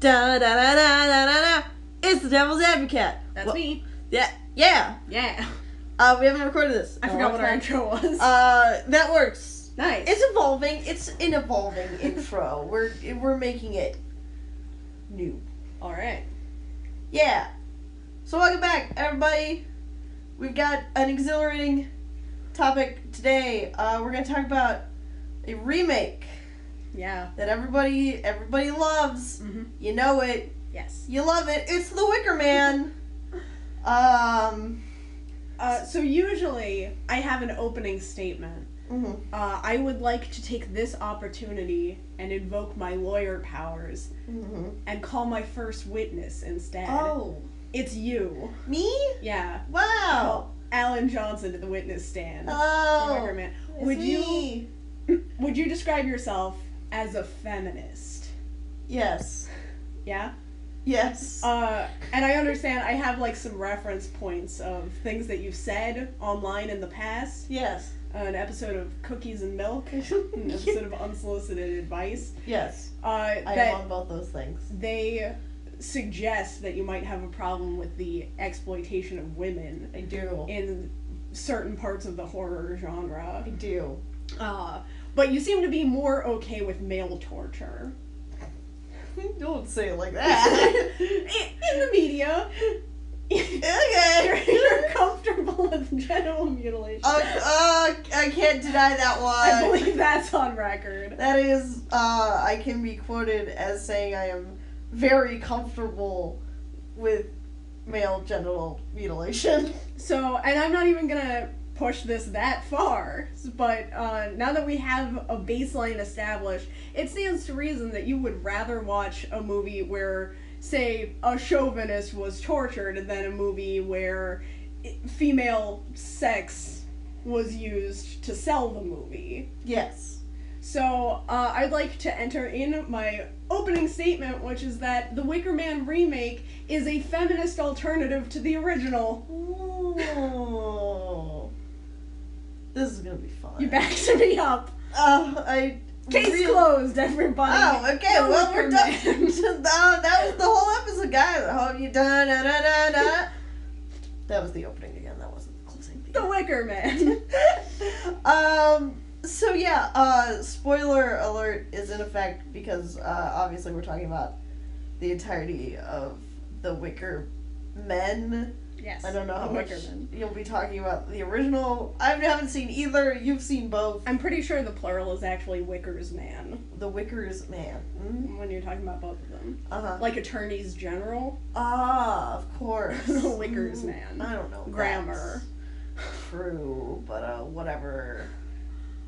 Da da da da da da da. It's the Devil's Advo-Cat. That's me. Yeah. We We haven't recorded this. I forgot what our intro was. That works. Nice. It's evolving. It's an evolving intro. We're making it new. All right. Yeah. So welcome back, everybody. We've got an exhilarating topic today. We're gonna talk about a remake. Yeah. That everybody loves. Mm-hmm. You know it. Yes. You love it. It's The Wicker Man. So usually I have an opening statement. Mm-hmm. I would like to take this opportunity and invoke my lawyer powers and call my first witness instead. Oh. It's you. Me? Yeah. Wow. Alan Johnson to the witness stand. Oh. The Wicker Man. It's Would you describe yourself as a feminist? Yes. Yeah? Yes. And I understand I have like some reference points of things that you've said online in the past. Yes. An episode of Cookies and Milk, an episode of Unsolicited Advice. Yes. I am on both those things. They suggest that you might have a problem with the exploitation of women. I do. In certain parts of the horror genre. I do. But you seem to be more okay with male torture. Don't say it like that. In the media. Okay. You're comfortable with genital mutilation. I can't deny that one. I believe that's on record. That is, I can be quoted as saying I am very comfortable with male genital mutilation. So, and I'm not even gonna push this that far, but now that we have a baseline established, it stands to reason that you would rather watch a movie where, say, a chauvinist was tortured than a movie where female sex was used to sell the movie. Yes. So, I'd like to enter in my opening statement, which is that the Wicker Man remake is a feminist alternative to the original. Oh. This is gonna be fun. You backed me up. Case closed, everybody. Oh, okay. The Well, Wicker we're done. Man. That was the whole episode, guys. I hope you done. That was the opening again. That wasn't the closing. The Wicker Man. So yeah. Spoiler alert is in effect because obviously we're talking about the entirety of the Wicker Men. Yes. I don't know how much Wickerman. you'll be talking about the original. I haven't seen either. You've seen both. I'm pretty sure the plural is actually Wicker's Man. The Wicker's Man. Mm-hmm. When you're talking about both of them. Uh-huh. Like attorneys general. Ah, of course. The Wicker's Man. I don't know. Grammar. True, but whatever.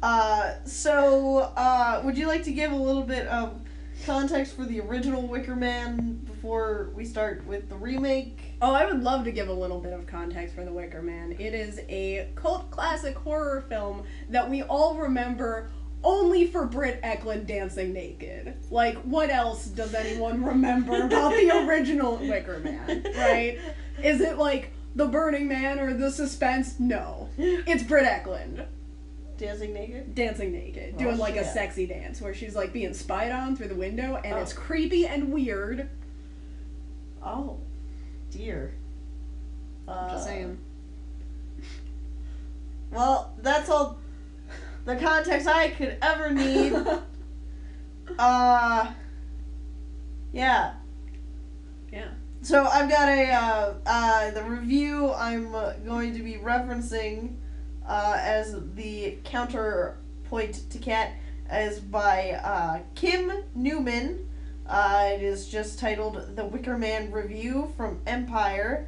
Would you like to give a little bit of context for the original Wicker Man before we start with the remake? Oh, I would love to give a little bit of context for The Wicker Man. It is a cult classic horror film that we all remember only for Britt Eklund dancing naked. Like, what else does anyone remember about the original Wicker Man, right? Is it like The Burning Man or The Suspense? No. It's Britt Eklund. Dancing naked? Dancing naked. Doing like a sexy dance where she's like being spied on through the window and it's creepy and weird. Oh. Dear. I'm just saying. Well, that's all the context I could ever need. Yeah. Yeah. So I've got the review I'm going to be referencing as the counterpoint to Cat is by Kim Newman. It is just titled The Wicker Man Review from Empire.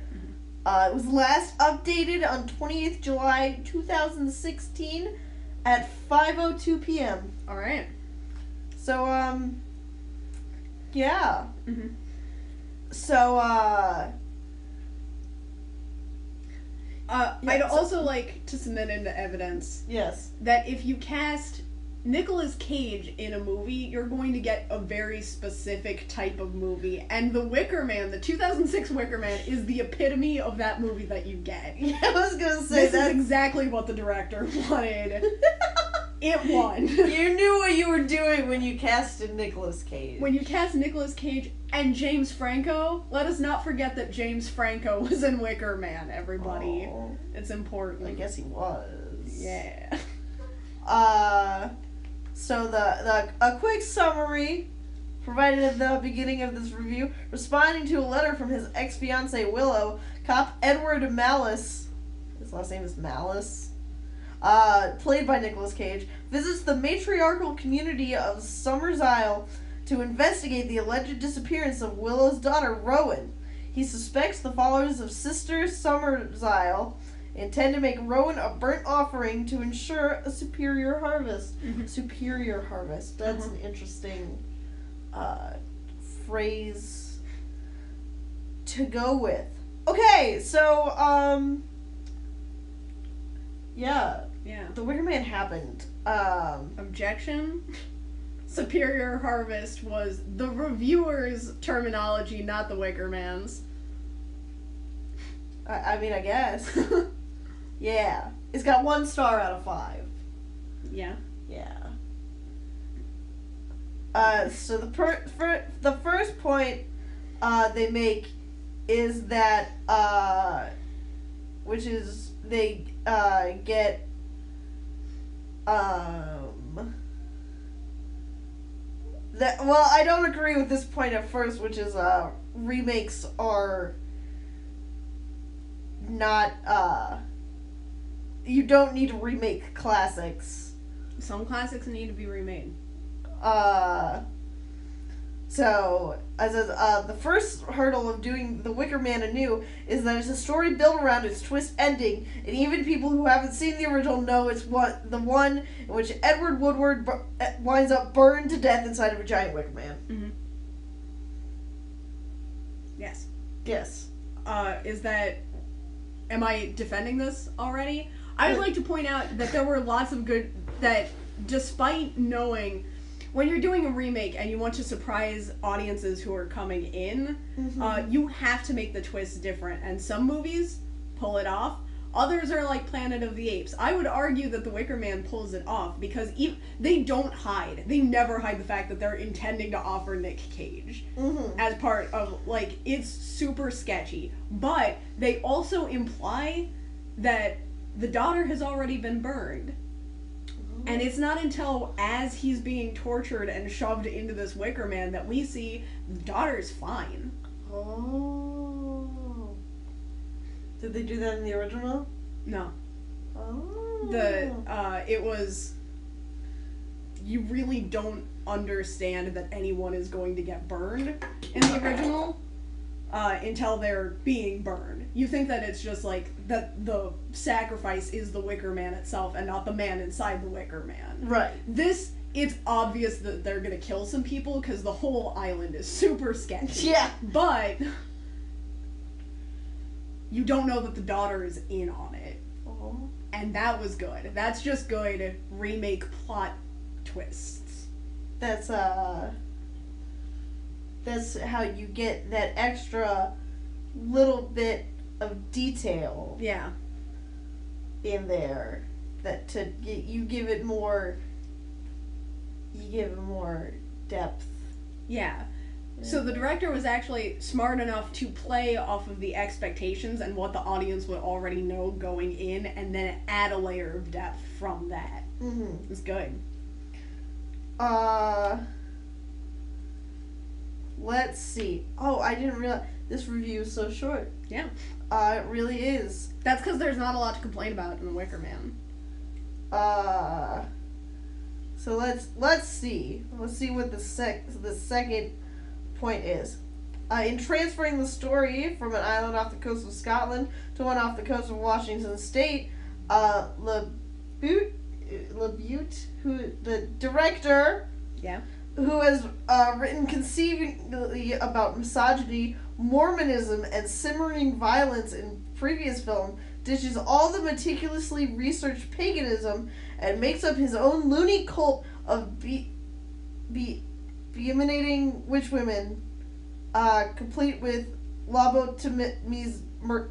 It was last updated on 20th July 2016 at 5:02 p.m. Alright. So, yeah. Mm-hmm. So, I'd also like to submit into evidence yes, that if you cast Nicolas Cage in a movie, you're going to get a very specific type of movie, and The Wicker Man, the 2006 Wicker Man, is the epitome of that movie that you get. Yeah, I was gonna say this is exactly what the director wanted. It won. You knew what you were doing when you casted Nicolas Cage. When you cast Nicolas Cage and James Franco, let us not forget that James Franco was in Wicker Man, everybody. Oh, It's important. I guess he was. Yeah. So a quick summary provided at the beginning of this review, responding to a letter from his ex-fiancée Willow, cop Edward Malice, his last name is Malice, played by Nicolas Cage, visits the matriarchal community of Summers Isle to investigate the alleged disappearance of Willow's daughter, Rowan. He suspects the followers of Sister Summers Isle intend to make Rowan a burnt offering to ensure a superior harvest. Mm-hmm. Superior harvest. That's an interesting phrase to go with. Okay, so, yeah. Yeah. The Wicker Man happened. Objection? Superior harvest was the reviewer's terminology, not the Wicker Man's. I mean, I guess. Yeah. It's got 1 star out of 5. Yeah. Yeah. So the first point they make is that which is they get that, well, I don't agree with this point at first, which is remakes are not you don't need to remake classics. Some classics need to be remade. So, as the first hurdle of doing The Wicker Man anew is that it's a story built around its twist ending, and even people who haven't seen the original know it's the one in which Edward Woodward winds up burned to death inside of a giant Wicker Man. Mm-hmm. Yes. Yes. Am I defending this already? I would like to point out that there were lots of that despite knowing when you're doing a remake and you want to surprise audiences who are coming in, you have to make the twist different. And some movies pull it off. Others are like Planet of the Apes. I would argue that The Wicker Man pulls it off because they don't hide. They never hide the fact that they're intending to offer Nick Cage as part of, like, it's super sketchy. But they also imply that the daughter has already been burned. And it's not until as he's being tortured and shoved into this Wicker Man that we see the daughter's fine. Oh. Did they do that in the original? No. Oh. It was... You really don't understand that anyone is going to get burned in the original until they're being burned. You think that it's just like that the sacrifice is the Wicker Man itself and not the man inside the Wicker Man. Right. It's obvious that they're gonna kill some people because the whole island is super sketchy. Yeah. But you don't know that the daughter is in on it. Oh. And that was good. That's just good remake plot twists. That's how you get that extra little bit of detail. Yeah. In there, you give it more depth. Yeah. So the director was actually smart enough to play off of the expectations and what the audience would already know going in, and then add a layer of depth from that. Mm-hmm. It's good. Let's see. Oh, I didn't realize this review is so short. Yeah. It really is. That's because there's not a lot to complain about in The Wicker Man. So let's see. Let's see what the second point is. In transferring the story from an island off the coast of Scotland to one off the coast of Washington State, LaBute, who the director, who has written conceivingly about misogyny, Mormonism, and simmering violence in previous film, ditches all the meticulously researched paganism and makes up his own loony cult of beminating witch women, complete with lobotomized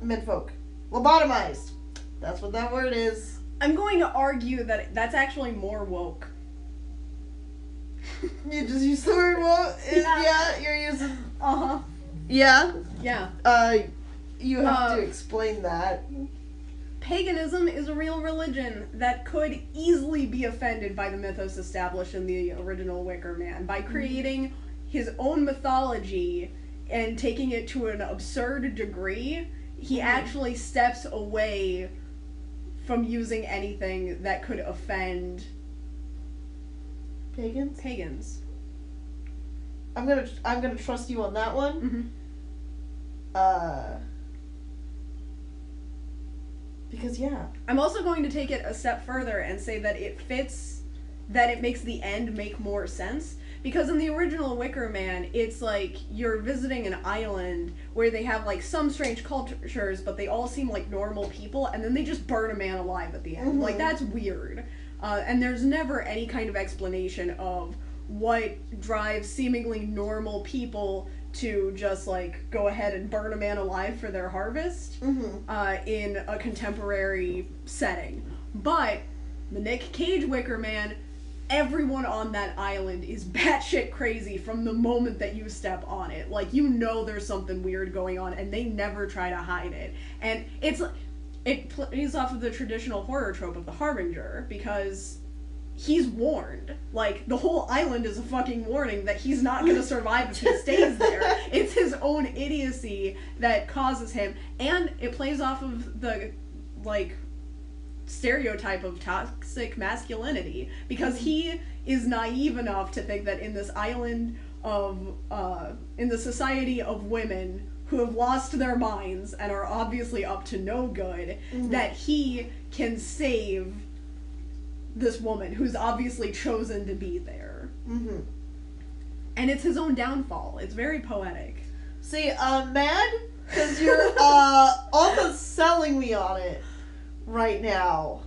menfolk. Lobotomized. That's what that word is. I'm going to argue that that's actually more woke. You just use the word woke? Yeah. Yeah, you're using... Uh-huh. Yeah? Yeah. You have to explain that. Paganism is a real religion that could easily be offended by the mythos established in the original Wicker Man. By creating his own mythology and taking it to an absurd degree, he actually steps away from using anything that could offend pagans. I'm gonna trust you on that one. Because I'm also going to take it a step further and say that it makes the end make more sense. Because in the original Wicker Man, it's like you're visiting an island where they have like some strange cultures, but they all seem like normal people, and then they just burn a man alive at the end. Like, that's weird. And there's never any kind of explanation of what drives seemingly normal people to just like go ahead and burn a man alive for their harvest in a contemporary setting. But the Nick Cage Wicker Man, everyone on that island is batshit crazy from the moment that you step on it. Like, you know there's something weird going on, and they never try to hide it. And it plays off of the traditional horror trope of the Harbinger, because he's warned. Like, the whole island is a fucking warning that he's not gonna survive if he stays there. It's his own idiocy that causes him, and it plays off of the, like, stereotype of toxic masculinity, because he is naive enough to think that in this island of in the society of women who have lost their minds and are obviously up to no good, that he can save this woman who's obviously chosen to be there. And it's his own downfall. It's very poetic. See, I'm mad because you're almost selling me on it right now,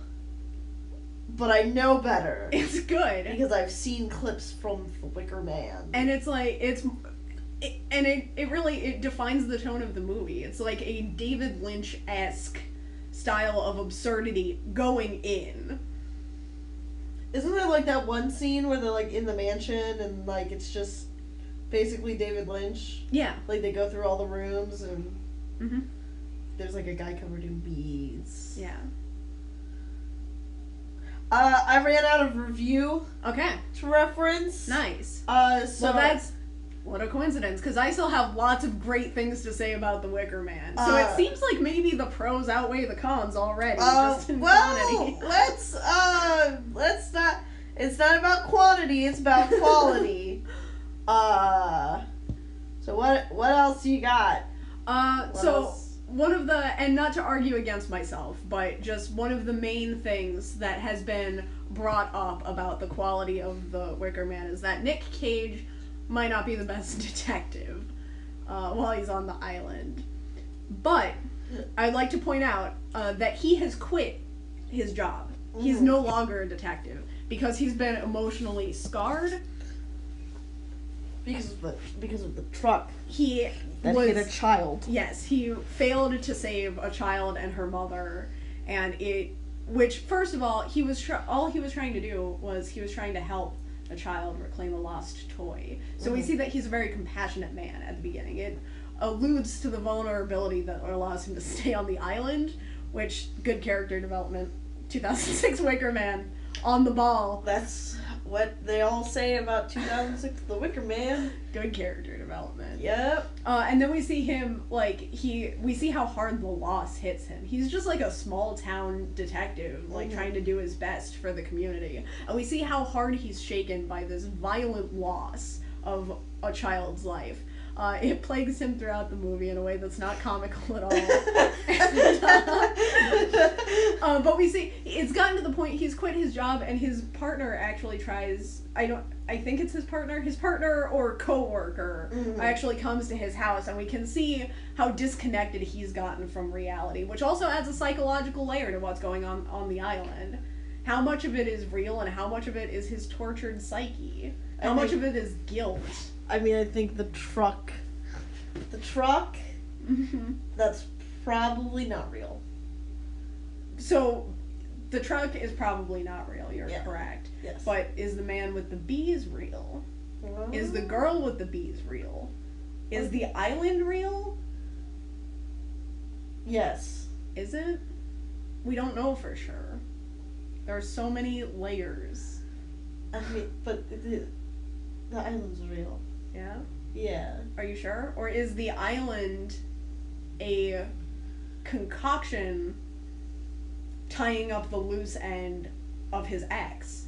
but I know better. It's good because I've seen clips from The Wicker Man, and it's like it really defines the tone of the movie. It's like a David Lynch-esque style of absurdity going in. Isn't there like that one scene where they're like in the mansion and like it's just basically David Lynch? Yeah, like they go through all the rooms and there's like a guy covered in bees. Yeah. I ran out of review. Okay. To reference. Nice. So that's what a coincidence, because I still have lots of great things to say about The Wicker Man. So it seems like maybe the pros outweigh the cons already. Just in quantity. let's not. It's not about quantity. It's about quality. So what else you got? One of the, and not to argue against myself, but just one of the main things that has been brought up about the quality of The Wicker Man is that Nick Cage might not be the best detective while he's on the island. But I'd like to point out that he has quit his job. He's no longer a detective because he's been emotionally scarred. Because of the truck. He that hit a child. Yes, he failed to save a child and her mother, and which first of all, all he was trying to do was he was trying to help a child reclaim a lost toy. So we see that he's a very compassionate man at the beginning. It alludes to the vulnerability that allows him to stay on the island, which, good character development. 2006 Wicker Man, on the ball. That's what they all say about 2006 The Wicker Man. Good character development. Yep. And then we see him, we see how hard the loss hits him. He's just like a small town detective, trying to do his best for the community. And we see how hard he's shaken by this violent loss of a child's life. It plagues him throughout the movie in a way that's not comical at all. But we see it's gotten to the point he's quit his job, and his partner actually tries. I think it's his partner or co-worker actually comes to his house, and we can see how disconnected he's gotten from reality, which also adds a psychological layer to what's going on the island. How much of it is real, and how much of it is his tortured psyche? How much of it is guilt? I mean, I think the truck, that's probably not real. So, The truck is probably not real, you're correct. Yes. But is the man with the bees real? Is the girl with the bees real? Is the island real? Yes. Is it? We don't know for sure. There are so many layers. I mean, but the island's real. Yeah? Yeah. Are you sure? Or is the island a concoction tying up the loose end of his ex?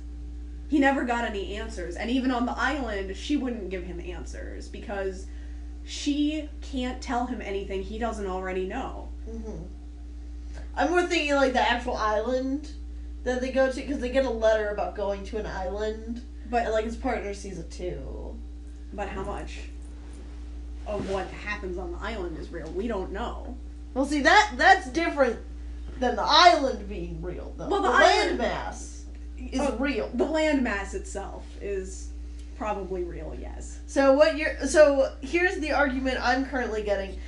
He never got any answers. And even on the island, she wouldn't give him answers because she can't tell him anything he doesn't already know. Mm-hmm. I'm more thinking like the actual island that they go to, because they get a letter about going to an island, But and like his partner sees it too. But how much of what happens on the island is real? We don't know. Well, see, that's different than the island being real, though. Well, the island landmass is real. The landmass itself is probably real, yes. So here's the argument I'm currently getting.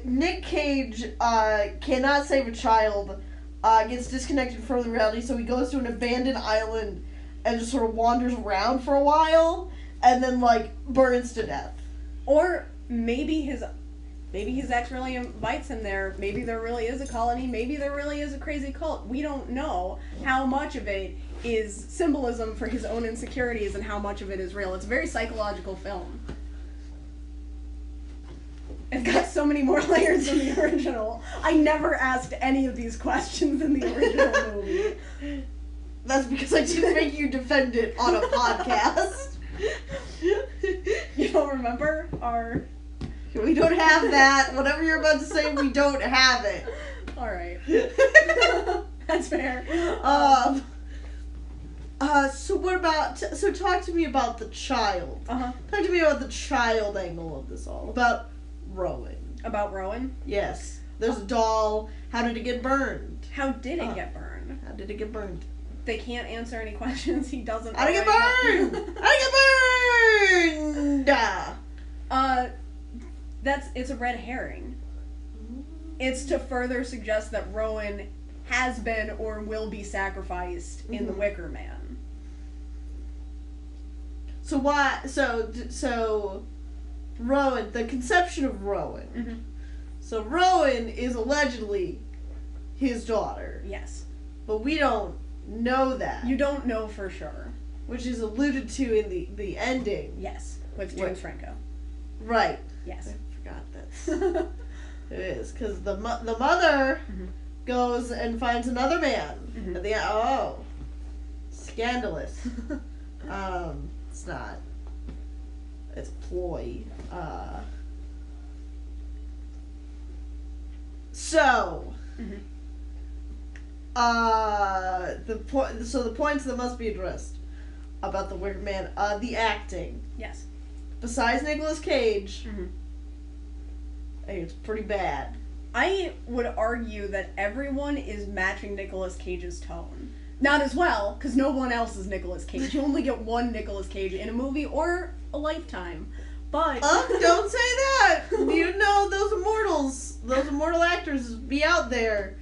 Nick Cage cannot save a child, gets disconnected from the reality, so he goes to an abandoned island and just sort of wanders around for a while, and then like burns to death. Or maybe his ex really invites him there. Maybe there really is a colony. Maybe there really is a crazy cult. We don't know how much of it is symbolism for his own insecurities and how much of it is real. It's a very psychological film. It's got so many more layers than the original. I never asked any of these questions in the original movie. That's because I didn't make you defend it on a podcast. You don't remember our... We don't have that. Whatever you're about to say, we don't have it. Alright. That's fair. So what about... So talk to me about the child. Uh-huh. Talk to me about the child angle of this all. About Rowan. About Rowan? Yes. There's a doll. How did it get burned? How did it get burned? How did it get burned? They can't answer any questions he doesn't How did it get burned? How did it get burned? It's a red herring. It's to further suggest that Rowan has been or will be sacrificed in the Wicker Man. So why? So Rowan, the conception of Rowan. Mm-hmm. So Rowan is allegedly his daughter. Yes. But we don't know that. You don't know for sure. Which is alluded to in the ending. Yes. With James Franco. Right. Yes. I forgot that. It is, because the mother goes and finds another man. At the end. Oh. Scandalous. It's not. It's a ploy. So. The points that must be addressed about the Wicker Man, the acting. Yes. Besides Nicolas Cage, I think it's pretty bad. I would argue that everyone is matching Nicolas Cage's tone. Not as well, because no one else is Nicolas Cage. You only get one Nicolas Cage in a movie or a lifetime. But... don't say that! You know those immortal actors be out there.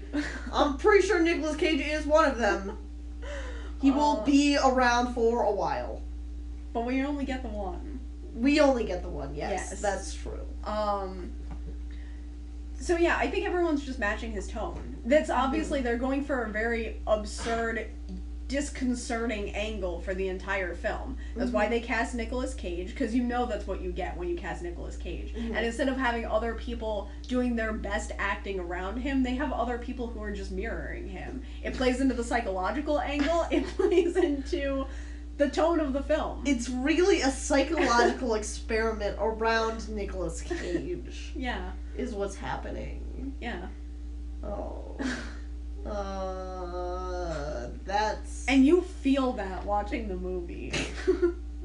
I'm pretty sure Nicolas Cage is one of them. He will be around for a while. But we only get the one. We only get the one, yes. That's true. So yeah, I think everyone's just matching his tone. That's obviously, they're going for a very absurd, disconcerting angle for the entire film. That's why they cast Nicolas Cage, because you know that's what you get when you cast Nicolas Cage. And instead of having other people doing their best acting around him, they have other people who are just mirroring him. It plays into the psychological angle, it plays into the tone of the film. It's really a psychological experiment around Nicolas Cage. Yeah. Is what's happening. Yeah. Oh. That's... And you feel that watching the movie.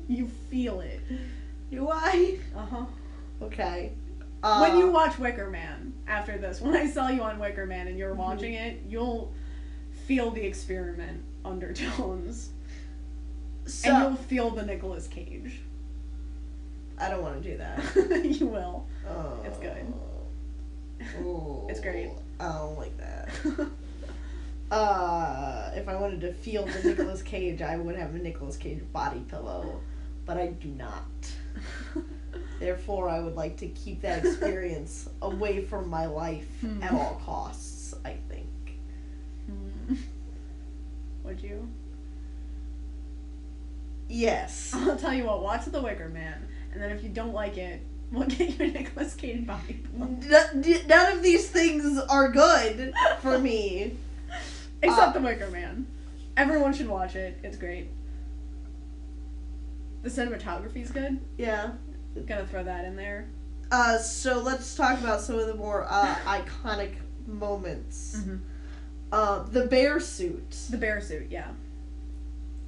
You feel it. Do I? Uh-huh. Okay. When you watch Wicker Man, after this, when I saw you on Wicker Man and you're watching it, you'll feel the experiment undertones. So, and you'll feel the Nicolas Cage. I don't want to do that. You will. Oh. It's good. Oh. It's great. I don't like that. If I wanted to feel the Nicolas Cage, I would have a Nicolas Cage body pillow, but I do not. Therefore, I would like to keep that experience away from my life at all costs, I think. Would you? Yes. I'll tell you what, watch The Wicker Man, and then if you don't like it, we'll get you a Nicolas Cage body pillow. None of these things are good for me. Except The Wicker Man. Everyone should watch it. It's great. The cinematography's good. Yeah. Gotta throw that in there. So let's talk about some of the more iconic moments. The bear suit. The bear suit, yeah.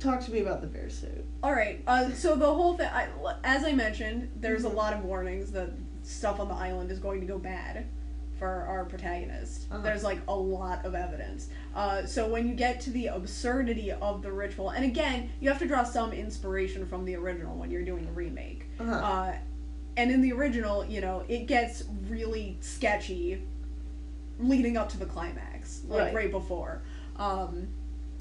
Talk to me about the bear suit. Alright, so the whole thing, as I mentioned, there's a lot of warnings that stuff on the island is going to go bad for our protagonist. There's like a lot of evidence. So when you get to the absurdity of the ritual, and again, you have to draw some inspiration from the original when you're doing a remake. And in the original, you know, it gets really sketchy leading up to the climax, like right before.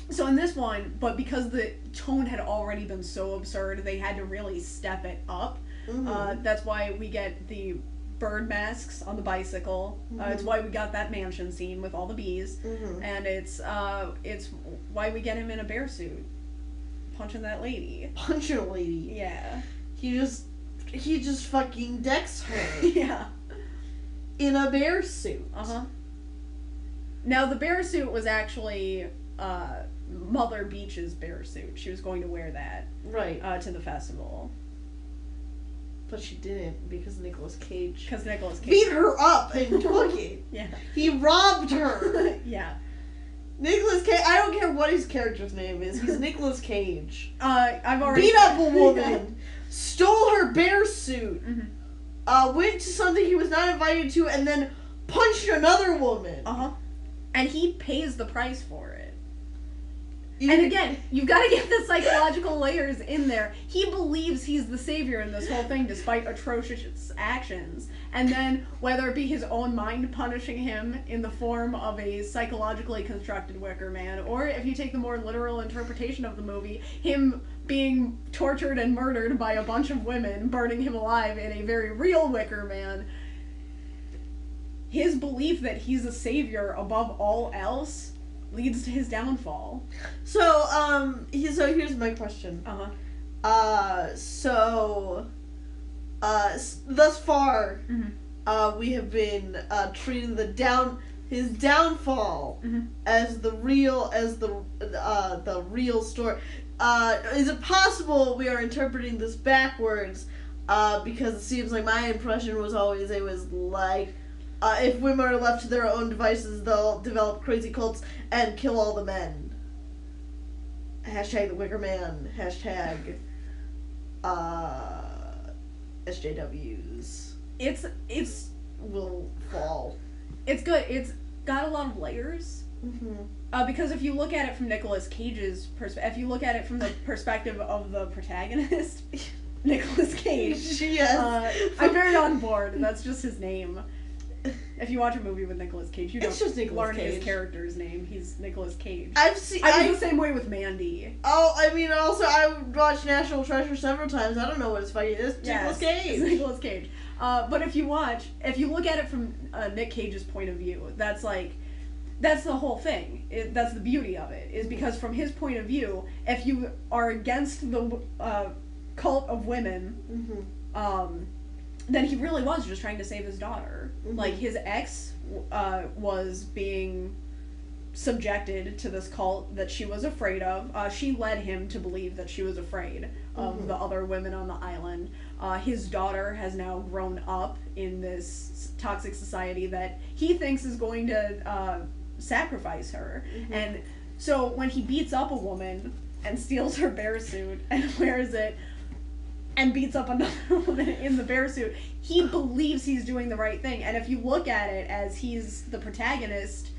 So in this one, but because the tone had already been so absurd, they had to really step it up. That's why we get the bird masks on the bicycle. It's why we got that mansion scene with all the bees. And it's why we get him in a bear suit, punching that lady. Punching a lady? Yeah. He just fucking decks her. Yeah. In a bear suit. Now the bear suit was actually Mother Beach's bear suit. She was going to wear that to the festival. But she didn't because Nicolas Cage beat her up and took it. Yeah. He robbed her. Yeah. Nicolas Cage, I don't care what his character's name is. He's Nicolas Cage. I've already beat up a woman, stole her bear suit, went to something he was not invited to, and then punched another woman. And he pays the price for it. And again, you've got to get the psychological layers in there. He believes he's the savior in this whole thing despite atrocious actions. And then, whether it be his own mind punishing him in the form of a psychologically constructed Wicker Man, or if you take the more literal interpretation of the movie, him being tortured and murdered by a bunch of women, burning him alive in a very real Wicker Man, his belief that he's a savior above all else leads to his downfall. So here's my question. Thus far, we have been treating his downfall as the real story. Is it possible we are interpreting this backwards? Because it seems like my impression was always it was like, if women are left to their own devices, they'll develop crazy cults and kill all the men. Hashtag the Wicker Man. Hashtag SJWs. It's will fall. It's good. It's got a lot of layers. Because if you look at it from Nicolas Cage's perspective, if you look at it from the perspective of the protagonist, Nicolas Cage. Yes. I'm very on board. That's just his name. If you watch a movie with Nicolas Cage, you don't learn his character's name. He's Nicolas Cage. I was the same way with Mandy. Oh, I mean, also, I watched National Treasure several times. I don't know what his fight is. Nicolas Cage. It's Nicolas Cage. But if you look at it from Nick Cage's point of view, that's the whole thing. That's the beauty of it, is because from his point of view, if you are against the cult of women, then he really was just trying to save his daughter. Like, his ex was being subjected to this cult that she was afraid of. She led him to believe that she was afraid of the other women on the island. His daughter has now grown up in this toxic society that he thinks is going to sacrifice her. And so when he beats up a woman and steals her bear suit and wears it and beats up another woman in the bear suit, he believes he's doing the right thing. And if you look at it as he's the protagonist,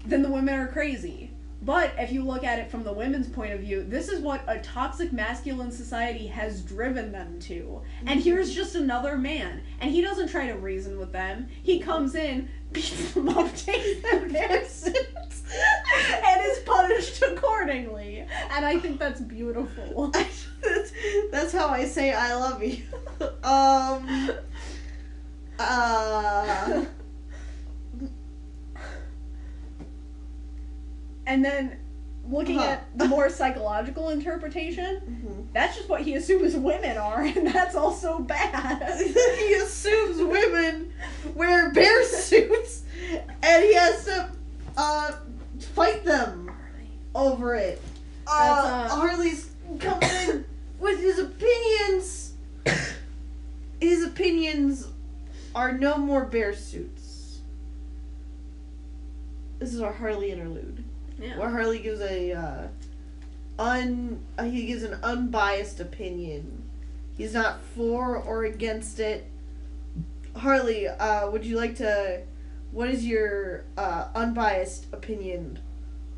then the women are crazy. But if you look at it from the women's point of view, this is what a toxic masculine society has driven them to. And here's just another man. And he doesn't try to reason with them. He comes in, beats them up, takes them their suits, and is punished accordingly. And I think that's beautiful. That's how I say I love you. And then, looking at the more psychological interpretation, that's just what he assumes women are, and that's also bad. He assumes women wear bear suits, and he has to fight them over it. Harley's coming in with his opinions. His opinions are no more bear suits. This is our Harley interlude. Yeah. Where Harley gives an unbiased opinion. He's not for or against it. Harley, would you like to? What is your unbiased opinion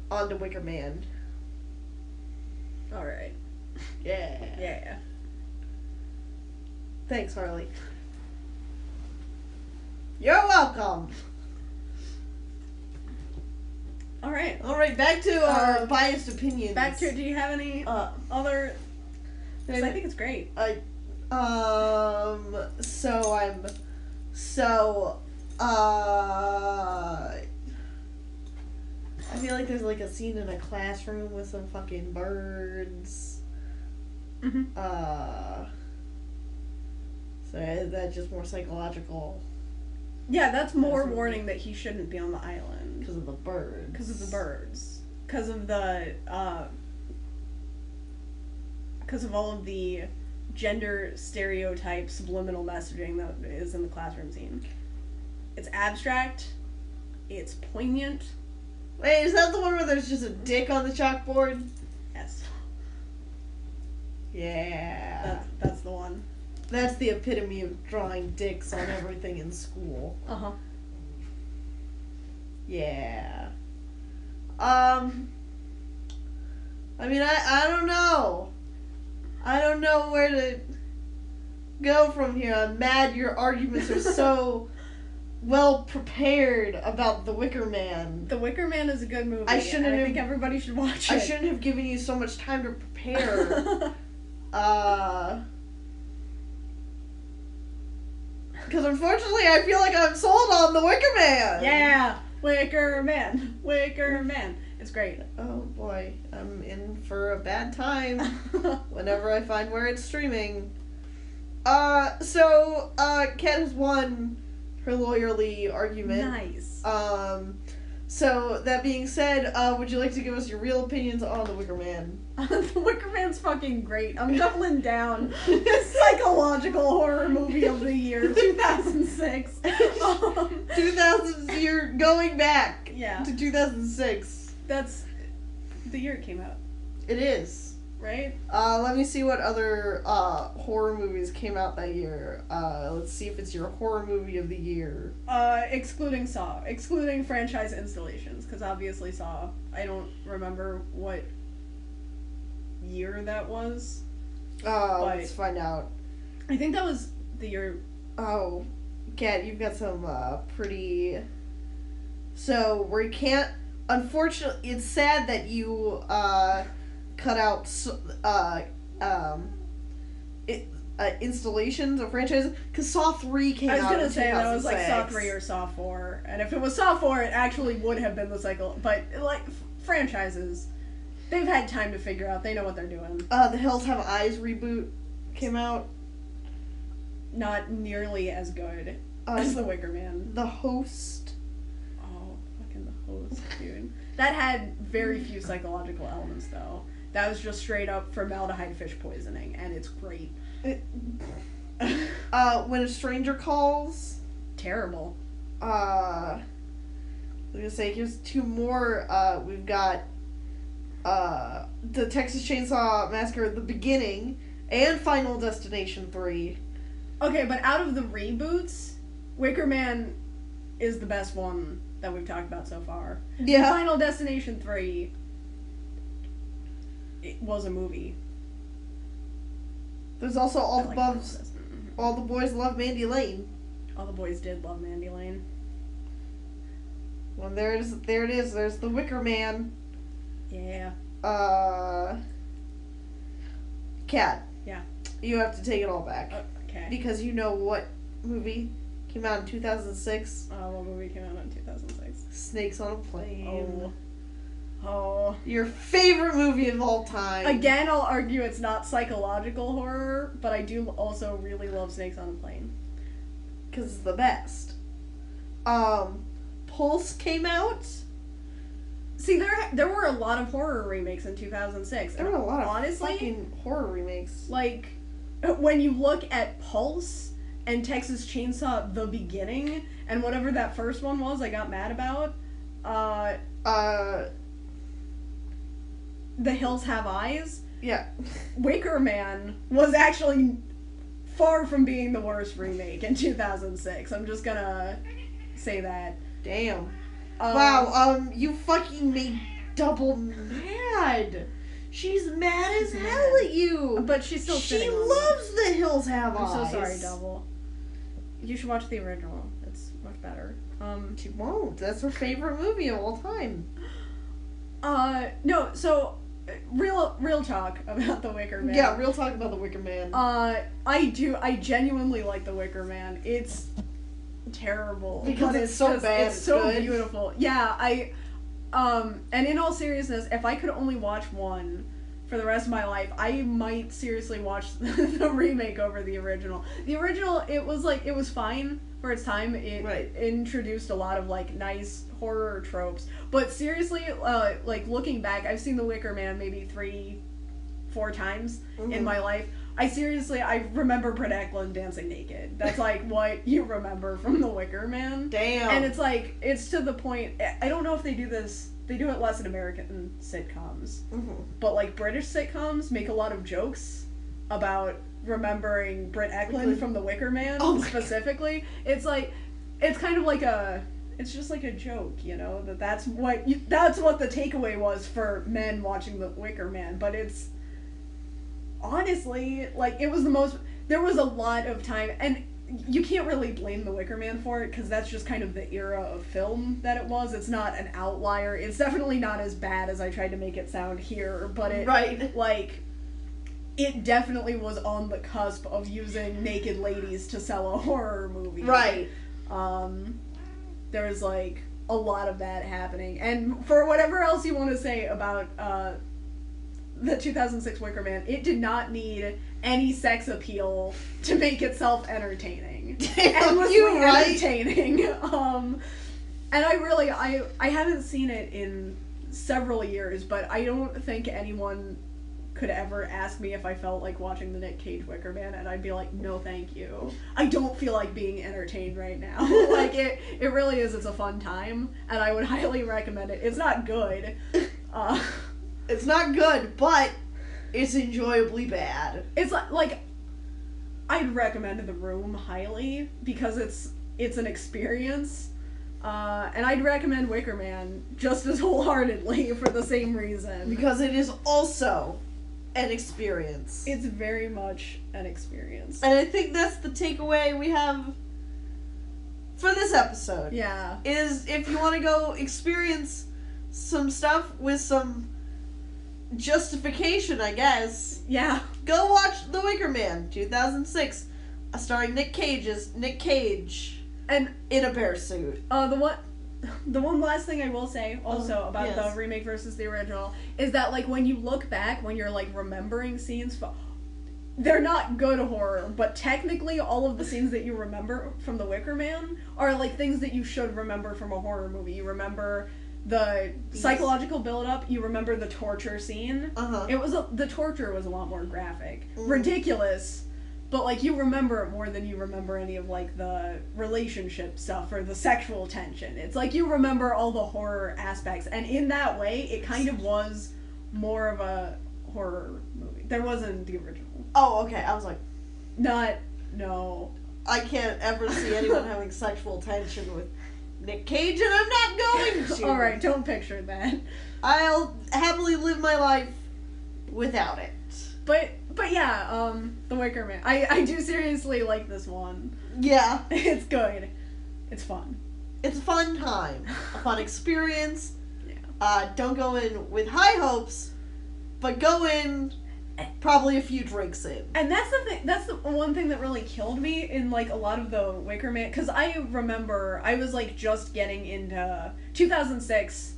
on the Wicker Man? All right. Yeah. Yeah. Thanks, Harley. You're welcome. All right. All right, back to our biased opinions. Back to. Do you have any other? Because I think it's great. I feel like there's like a scene in a classroom with some fucking birds. Mm-hmm. So is that just more psychological? Yeah, that's more warning that he shouldn't be on the island. Because of the birds. Because of the birds. Because of the, because of all of the gender stereotype subliminal messaging that is in the classroom scene. It's abstract. It's poignant. Wait, is that the one where there's just a dick on the chalkboard? Yes. Yeah. That's the one. That's the epitome of drawing dicks on everything in school. Uh-huh. Yeah. I mean, I don't know. I don't know where to go from here. I'm mad your arguments are so well prepared about The Wicker Man. The Wicker Man is a good movie. I think everybody should watch it. I shouldn't have given you so much time to prepare. Because unfortunately, I feel like I'm sold on The Wicker Man. Yeah, Wicker Man. Wicker Man. It's great. Oh boy, I'm in for a bad time whenever I find where it's streaming. So Kat has won her lawyerly argument. Nice. So that being said, would you like to give us your real opinions on The Wicker Man? The Wicker Man's fucking great. I'm doubling down. Psychological horror movie of the year, 2006. 2000s, you're going back to 2006. That's the year it came out. It is. Right? Let me see what other horror movies came out that year. Let's see if it's your horror movie of the year. Excluding Saw. Excluding franchise installations, because obviously Saw. I don't remember what year that was. Let's find out. I think that was the year... Oh, Kat, you've got some pretty... So, we can't... Unfortunately, it's sad that you cut out installations or franchises, because Saw 3 came out in 2006. I was going to say that was like Saw 3 or Saw 4, and if it was Saw 4, it actually would have been the cycle, but like franchises, they've had time to figure out, they know what they're doing. The Hills Have Eyes reboot came out. Not nearly as good as The Wicker Man. The Host. Oh, fucking The Host, dude. That had very few psychological elements, though. That was just straight up formaldehyde fish poisoning, and it's great. When a Stranger Calls. Terrible. I was gonna say, here's two more. We've got the Texas Chainsaw Massacre: The Beginning and Final Destination 3. Okay, but out of the reboots, Wicker Man is the best one that we've talked about so far. Yeah. Final Destination 3 it was a movie. There's also All the like Bums. Mm-hmm. All the Boys Love Mandy Lane. All the boys did love Mandy Lane. Well, there it is. There's the Wicker Man. Yeah. Cat. Yeah. You have to take it all back. Okay. Because you know what movie came out in 2006? What movie came out in 2006? Snakes on a Plane. Oh. Your favorite movie of all time. Again, I'll argue it's not psychological horror, but I do also really love Snakes on a Plane. Because it's the best. Pulse came out. See, there were a lot of horror remakes in 2006. There were a lot of honestly, fucking horror remakes. Like, when you look at Pulse and Texas Chainsaw The Beginning, and whatever that first one was I got mad about, The Hills Have Eyes, yeah. Wicker Man was actually far from being the worst remake in 2006. I'm just gonna say that. Damn. Wow, you fucking made Double mad. She's mad as hell at you. But she's still She sitting on loves The Hills Have me. I'm Eyes. so sorry, Double. You should watch the original. It's much better. She won't. That's her favorite movie of all time. No, so real talk about the Wicker Man. Yeah, real talk about the Wicker Man. I genuinely like the Wicker Man. It's terrible because but it's so just, bad. It's so good. beautiful. Yeah, and in all seriousness, if I could only watch one for the rest of my life, I might seriously watch the remake over the original. The original, it was fine for its time. It introduced a lot of like nice horror tropes. But seriously, like looking back, I've seen The Wicker Man maybe 3-4 times in my life. I remember Britt Eklund dancing naked. That's like what you remember from The Wicker Man. Damn. And it's like, it's to the point, I don't know if they do this, they do it less in American sitcoms. But like British sitcoms make a lot of jokes about remembering Britt Eklund from The Wicker Man specifically. It's like, it's kind of like it's just like a joke, you know, that's what the takeaway was for men watching The Wicker Man. But it's, honestly, like, there was a lot of time, and you can't really blame The Wicker Man for it, because that's just kind of the era of film that it was. It's not an outlier. It's definitely not as bad as I tried to make it sound here, but it definitely was on the cusp of using naked ladies to sell a horror movie. Right. There was, like, a lot of that happening. And for whatever else you want to say about, the 2006 Wicker Man, it did not need any sex appeal to make itself entertaining. Endlessly entertaining. And I haven't seen it in several years, but I don't think anyone could ever ask me if I felt like watching the Nick Cage Wicker Man, and I'd be like, no thank you. I don't feel like being entertained right now. Like, it really is, it's a fun time, and I would highly recommend it. It's not good. It's not good, but it's enjoyably bad. It's like I'd recommend The Room highly because it's an experience, and I'd recommend Wicker Man just as wholeheartedly for the same reason. Because it is also an experience. It's very much an experience. And I think that's the takeaway we have for this episode. Yeah. Is if you want to go experience some stuff with some justification, I guess. Yeah. Go watch The Wicker Man, 2006, starring Nick Cage and in a bear suit. The one last thing I will say also about the remake versus the original is that, like, when you look back, when you're like remembering scenes, they're not good horror, but technically all of the scenes that you remember from The Wicker Man are like things that you should remember from a horror movie. You remember the psychological build-up, you remember the torture scene. The torture was a lot more graphic. Ridiculous, but like you remember it more than you remember any of like the relationship stuff or the sexual tension. It's like you remember all the horror aspects, and in that way it kind of was more of a horror movie. There wasn't the original. Oh, okay. I was like, no. I can't ever see anyone having sexual tension with Nick Cage, and I'm not going to. Alright, don't picture that. I'll happily live my life without it. But yeah, The Wicker Man. I do seriously like this one. Yeah. It's good. It's fun. It's a fun time. A fun experience. Yeah. Don't go in with high hopes, but go in probably a few drinks in. And that's the thing. That's the one thing that really killed me in like a lot of the Wicker Man, because I remember I was like just getting into 2006,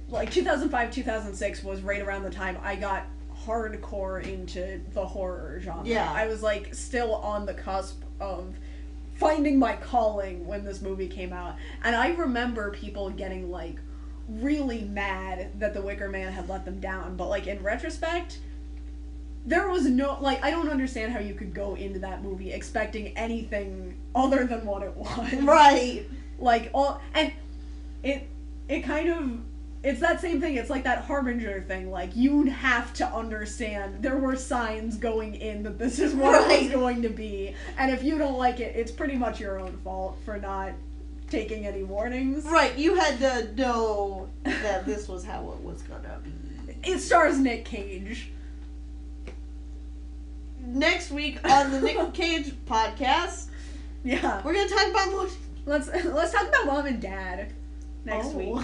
like 2005, 2006 was right around the time I got hardcore into the horror genre. Yeah. I was like still on the cusp of finding my calling when this movie came out, and I remember people getting like really mad that the Wicker Man had let them down, but like in retrospect, there was no, like, I don't understand how you could go into that movie expecting anything other than what it was. Right. Like, all, and it kind of, it's that same thing, it's like that Harbinger thing, like, you have to understand, there were signs going in that this is what it was going to be, and if you don't like it, it's pretty much your own fault for not taking any warnings. Right, you had to know that this was how it was gonna be. It stars Nick Cage. Next week on the Nick Cage podcast, Yeah. we're gonna talk about more. Let's talk about Mom and Dad next week.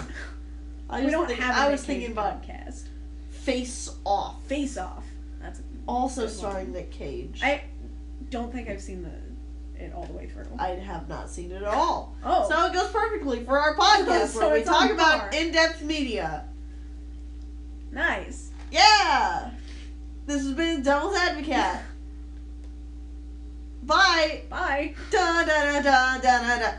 I We don't have a I was Nick Cage thinking about podcast. Face Off, Face Off. That's also good starring one. Nick Cage. I don't think I've seen it all the way through. I have not seen it at all. Oh. So it goes perfectly for our podcast So where we it's talk on about par. in-depth media. Nice. Yeah! This has been Devil's Advo-Cat. Bye! Bye. Da da da da da da da.